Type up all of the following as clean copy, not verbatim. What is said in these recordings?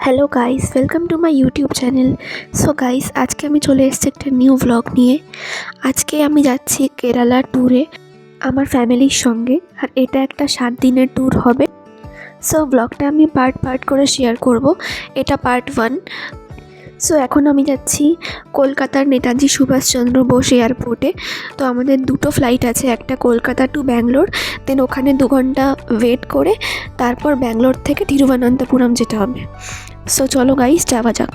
Hello guys, welcome to my YouTube channel. So guys, আজকে আমি চলে এসেছি একটা নিউ ভ্লগ নিয়ে। আজকে আমি যাচ্ছি কেরালা ট্যুরে আমার ফ্যামিলির সঙ্গে, আর এটা একটা 7 দিনের ট্যুর হবে। সো ব্লগটা আমি পার্ট পার্ট করে শেয়ার করব। এটা পার্ট 1। সো এখন আমি যাচ্ছি কলকাতার নেতাজি সুভাষচন্দ্র বোস এয়ারপোর্টে। তো আমাদের দুটো ফ্লাইট আছে, একটা কলকাতা টু ব্যাঙ্গালোর, দেন ওখানে 2 ঘন্টা ওয়েট করে তারপর ব্যাঙ্গালোর থেকে তিরুবনন্তপুরম যেতে হবে। সো চলো গাইস, যাওয়া যাক।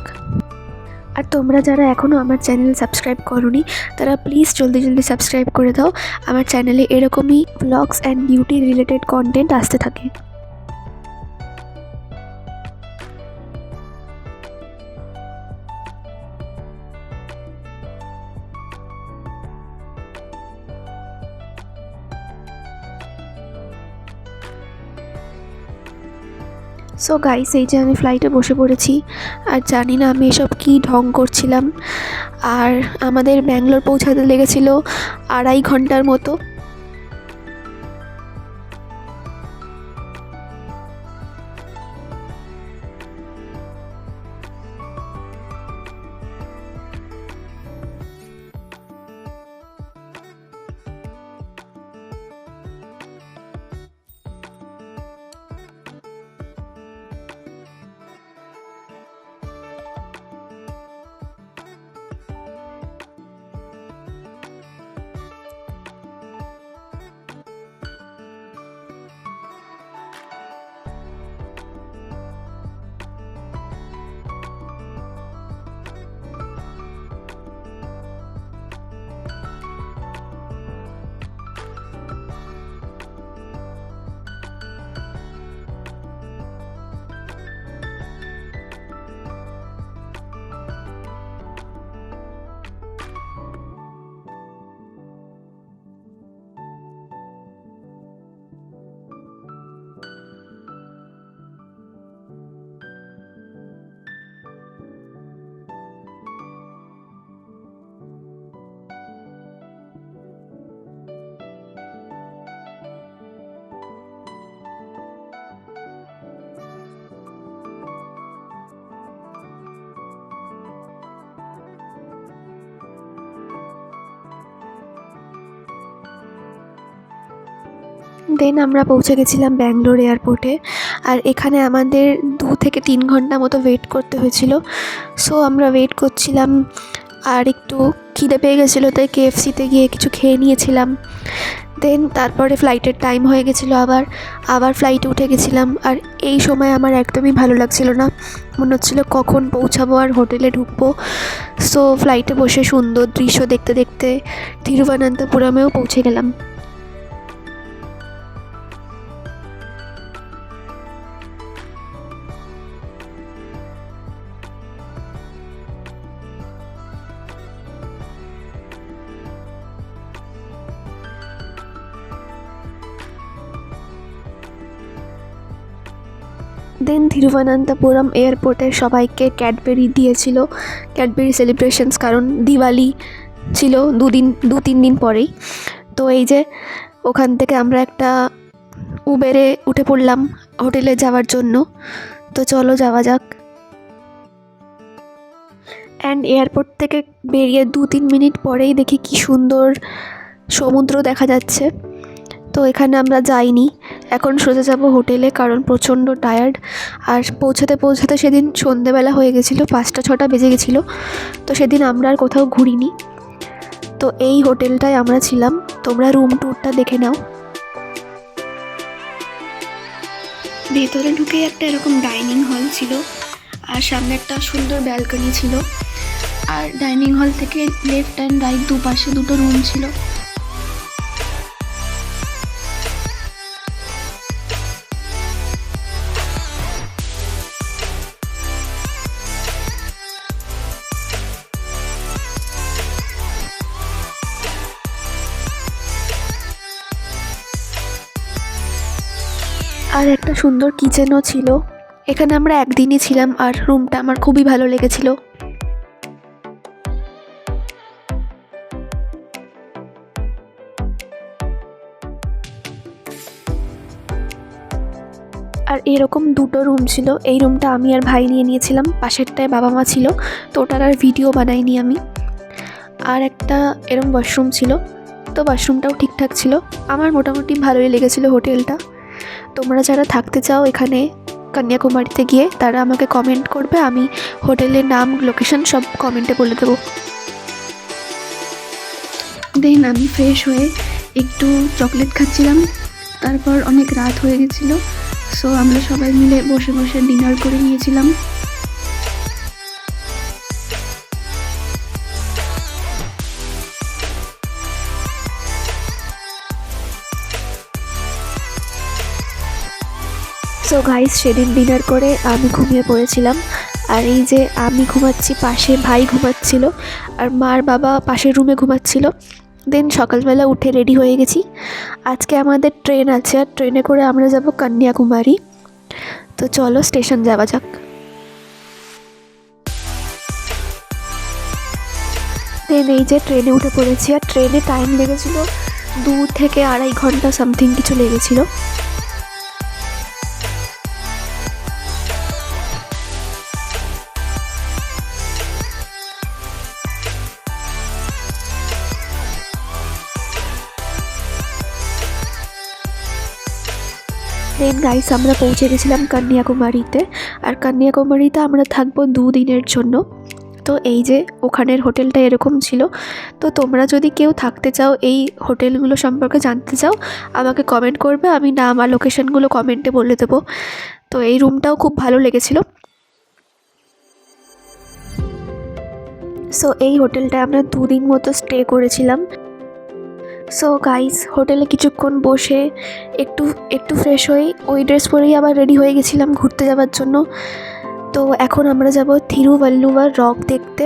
আর তোমরা যারা এখনও আমার চ্যানেল সাবস্ক্রাইব করোনি তারা প্লিজ জলদি জলদি সাবস্ক্রাইব করে দাও। আমার চ্যানেলে এরকমই blogs and beauty related content আসতে থাকে। সো গাইস, এই যে আমি ফ্লাইটে বসে পড়েছি, আর জানি না আমি এসব কী ঢং করছিলাম। আর আমাদের ব্যাঙ্গালোর পৌঁছাতে লেগেছিল 2.5 ঘন্টার মতো। দেন আমরা পৌঁছে গেছিলাম ব্যাঙ্গালোর এয়ারপোর্টে। আর এখানে আমাদের 2 থেকে 3 ঘন্টা মতো ওয়েট করতে হয়েছিল। সো আমরা ওয়েট করছিলাম, আর একটু খিদে পেয়ে গেছিলো, তাই কেএফসিতে গিয়ে কিছু খেয়ে নিয়েছিলাম। দেন তারপরে ফ্লাইটের টাইম হয়ে গেছিলো, আবার ফ্লাইটে উঠে গেছিলাম। আর এই সময় আমার একদমই ভালো লাগছিল না, মনে হচ্ছিলো কখন পৌঁছাবো আর হোটেলে ঢুকবো। সো ফ্লাইটে বসে সুন্দর দৃশ্য দেখতে দেখতে তিরুবনন্তপুরমেও পৌঁছে গেলাম। দেন তিরুবনন্তপুরম এয়ারপোর্টে সবাইকে ক্যাডবেরি দিয়েছিল, ক্যাডবেরি সেলিব্রেশনস, কারণ দিওয়ালি ছিল 2-3 দিন পরেই। তো এই যে ওখান থেকে আমরা একটা উবেরে উঠে পড়লাম হোটেলে যাওয়ার জন্য। তো চলো যাওয়া যাক। অ্যান্ড এয়ারপোর্ট থেকে বেরিয়ে 2-3 মিনিট পরেই দেখি কি সুন্দর সমুদ্র দেখা যাচ্ছে। তো এখানে আমরা যাইনি, এখন সোজা যাব হোটেলে, কারণ প্রচণ্ড টায়ার্ড। আর পৌঁছাতে পৌঁছাতে সেদিন সন্ধেবেলা হয়ে গেছিলো, 5টা-6টা বেজে গেছিলো। তো সেদিন আমরা আর কোথাও ঘুরিনি। তো এই হোটেলটায় আমরা ছিলাম, তোমরা রুম ট্যুরটা দেখে নাও। ভেতরে ঢুকেই একটা এরকম ডাইনিং হল ছিল, আর সামনে একটা সুন্দর ব্যালকনি ছিল। আর ডাইনিং হল থেকে লেফট অ্যান্ড রাইট দুপাশে 2টো রুম ছিল। আর একটা সুন্দর কিচেনও ছিল। এখানে আমরা একদিনই ছিলাম, আর রুমটা আমার খুবই ভালো লেগেছিল। আর এরকম দুটো রুম ছিল। এই রুমটা আমি আর ভাই নিয়ে নিয়েছিলাম, পাশেরটায় বাবা মা ছিল, তো ওটার আর ভিডিও বানাইনি আমি। আর একটা এরকম ওয়াশরুম ছিল, তো ওয়াশরুমটাও ঠিকঠাক ছিল। আমার মোটামুটি ভালোই লেগেছিলো হোটেলটা। তোমরা যারা থাকতে চাও এখানে কন্যাকুমারীতে গিয়ে, তারা আমাকে কমেন্ট করবে, আমি হোটেলের নাম লোকেশন সব কমেন্টে বলে দেবো। দেন আমি ফ্রেশ হয়ে একটু চকলেট খাচ্ছিলাম। তারপর অনেক রাত হয়ে গেছিলো, সো আমরা সবাই মিলে বসে বসে ডিনার করে নিয়েছিলাম। সো গাইস, সেদিন ডিনার করে আমি ঘুমিয়ে পড়েছিলাম। আর এই যে আমি ঘুমাচ্ছি, পাশে ভাই ঘুমাচ্ছিল, আর মার বাবা পাশের রুমে ঘুমাচ্ছিল। দেন সকালবেলা উঠে রেডি হয়ে গেছি। আজকে আমাদের ট্রেন আছে, আর ট্রেনে করে আমরা যাব কন্যাকুমারী। তো চলো স্টেশন যাওয়া যাক। দেন এই যে ট্রেনে উঠে পড়েছি, আর ট্রেনে টাইম লেগেছিল 2 থেকে 2.5 ঘন্টা সামথিং কিছু লেগেছিলো। দেন গাইস, আমরা পৌঁছে গেছিলাম কন্যাকুমারীতে। আর কন্যাকুমারীতে আমরা থাকবো 2 দিনের জন্য। তো এই যে ওখানের হোটেলটা এরকম ছিল। তো তোমরা যদি কেউ থাকতে চাও, এই হোটেলগুলো সম্পর্কে জানতে চাও, আমাকে কমেন্ট করবে, আমি নাম আর লোকেশনগুলো কমেন্টে বলে দেবো। তো এই রুমটাও খুব ভালো লেগেছিলো। সো এই হোটেলটায় আমরা 2 দিন মতো স্টে করেছিলাম। সো গাইস, হোটেলে কিছুক্ষণ বসে একটু ফ্রেশ হয়ে ওই ড্রেস পরেই আবার রেডি হয়ে গেছিলাম ঘুরতে যাওয়ার জন্য। তো এখন আমরা যাব থিরুভাল্লুভার রক দেখতে।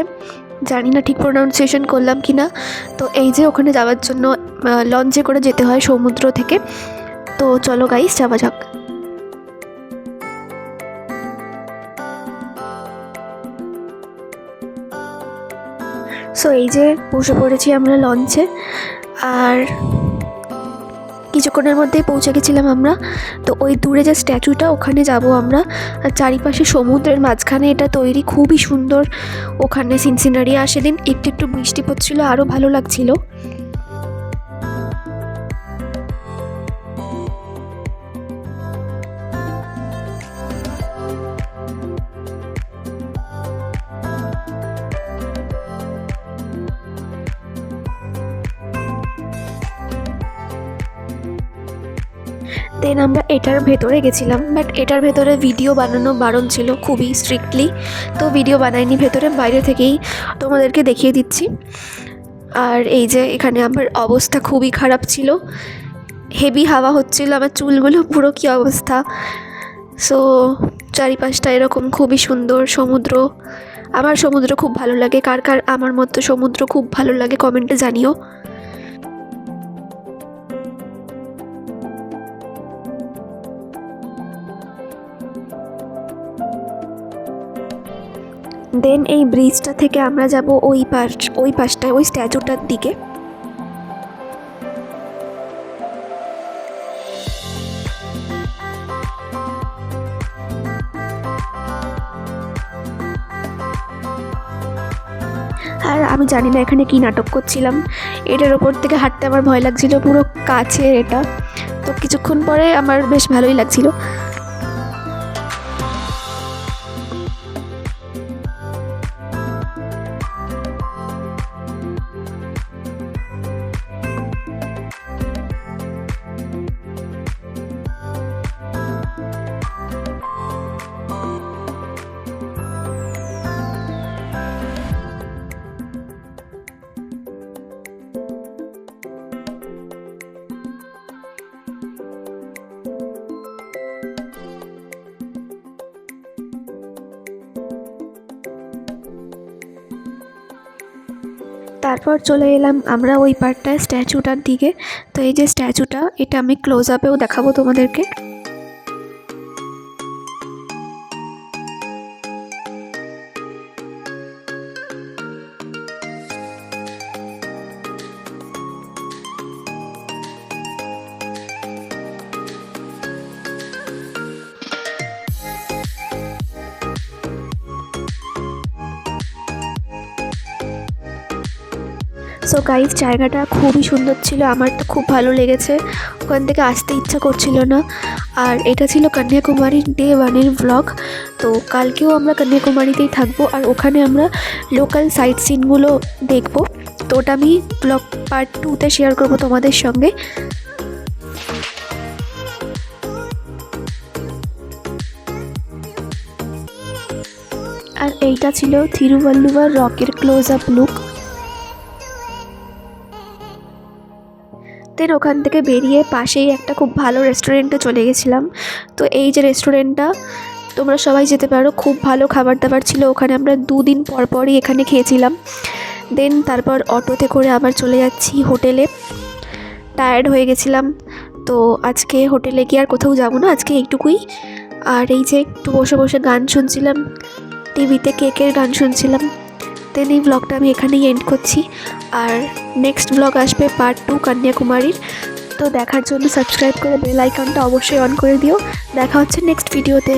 জানি না ঠিক প্রোনাউন্সিয়েশন করলাম কি না। তো এই যে ওখানে যাওয়ার জন্য লঞ্চে করে যেতে হয় সমুদ্র থেকে। তো চলো গাইস, যাওয়া যাক। সো এই যে বসে পড়েছি আমরা লঞ্চে, আর কিছুক্ষণের মধ্যেই পৌঁছে গেছিলাম আমরা। তো ওই দূরে যে স্ট্যাচুটা, ওখানে যাব আমরা। আর চারিপাশে সমুদ্রের মাঝখানে এটা তৈরি, খুবই সুন্দর ওখানে সিনসিনারি। আর সেদিন একটু বৃষ্টি পড়ছিল, আরও ভালো লাগছিল। দেন আমরা এটার ভেতরে গেছিলাম, বাট এটার ভেতরে ভিডিও বানানো বারণ ছিল খুবই স্ট্রিক্টলি। তো ভিডিও বানাইনি ভেতরে, বাইরে থেকেই তোমাদেরকে দেখিয়ে দিচ্ছি। আর এই যে এখানে আমার অবস্থা খুবই খারাপ ছিল, হেভি হাওয়া হচ্ছিল, আমার চুলগুলো পুরো কী অবস্থা। সো চারিপাশটা এরকম, খুবই সুন্দর সমুদ্র। আমার সমুদ্র খুব ভালো লাগে। কার কার আমার মতো সমুদ্র খুব ভালো লাগে কমেন্টে জানিও। দেন এই ব্রিজটা থেকে আমরা যাব ওই পাশটায়, ওই স্ট্যাচুটার দিকে। আর আমি জানি না এখানে কি নাটক করছিলাম, এটার ওপর থেকে হাঁটতে আমার ভয় লাগছিল, পুরো কাছে এটা। তো কিছুক্ষণ পরে আমার বেশ ভালোই লাগছিল। তারপর চলে এলাম আমরা ওই পার্টটায় স্ট্যাচুটার দিকে। তো এই যে স্ট্যাচুটা, এটা আমি ক্লোজ আপেও দেখাবো তোমাদেরকে। সো গাইস, জায়গাটা খুবই সুন্দর ছিল, আমার তো খুব ভালো লেগেছে, ওখান থেকে আসতে ইচ্ছা করছিল না। আর এটা ছিল কন্যাকুমারীর ডে 1-এর ব্লগ। তো কালকেও আমরা কন্যাকুমারীতেই থাকবো, আর ওখানে আমরা লোকাল সাইট সিনগুলো দেখবো। তো ওটা আমি ব্লগ পার্ট 2-তে শেয়ার করবো তোমাদের সঙ্গে। আর এইটা ছিল থিরুভাল্লুভার রকের ক্লোজ আপ লুক। দেন ওখান থেকে বেরিয়ে পাশেই একটা খুব ভালো রেস্টুরেন্টে চলে গেছিলাম। তো এই যে রেস্টুরেন্টটা, তোমরা সবাই যেতে পারো, খুব ভালো খাবার দাবার ছিল ওখানে। আমরা 2 দিন পর পরই এখানে খেয়েছিলাম। দেন তারপর অটোতে করে আবার চলে যাচ্ছি হোটেলে। টায়ার্ড হয়ে গেছিলাম, তো আজকে হোটেলে গিয়ে আর কোথাও যাবো না, আজকে এইটুকুই। আর এই যে একটু বসে বসে গান শুনছিলাম, টিভিতে কেকের গান শুনছিলাম। দেন এই ব্লগটা আমি এখানেই এন্ড করছি। আর নেক্সট ব্লগ আসবে পার্ট 2 কন্যাকুমারীর। তো দেখার জন্য সাবস্ক্রাইব করে বেল আইকনটা অবশ্যই অন করে দিও। দেখা হচ্ছে নেক্সট ভিডিওতে।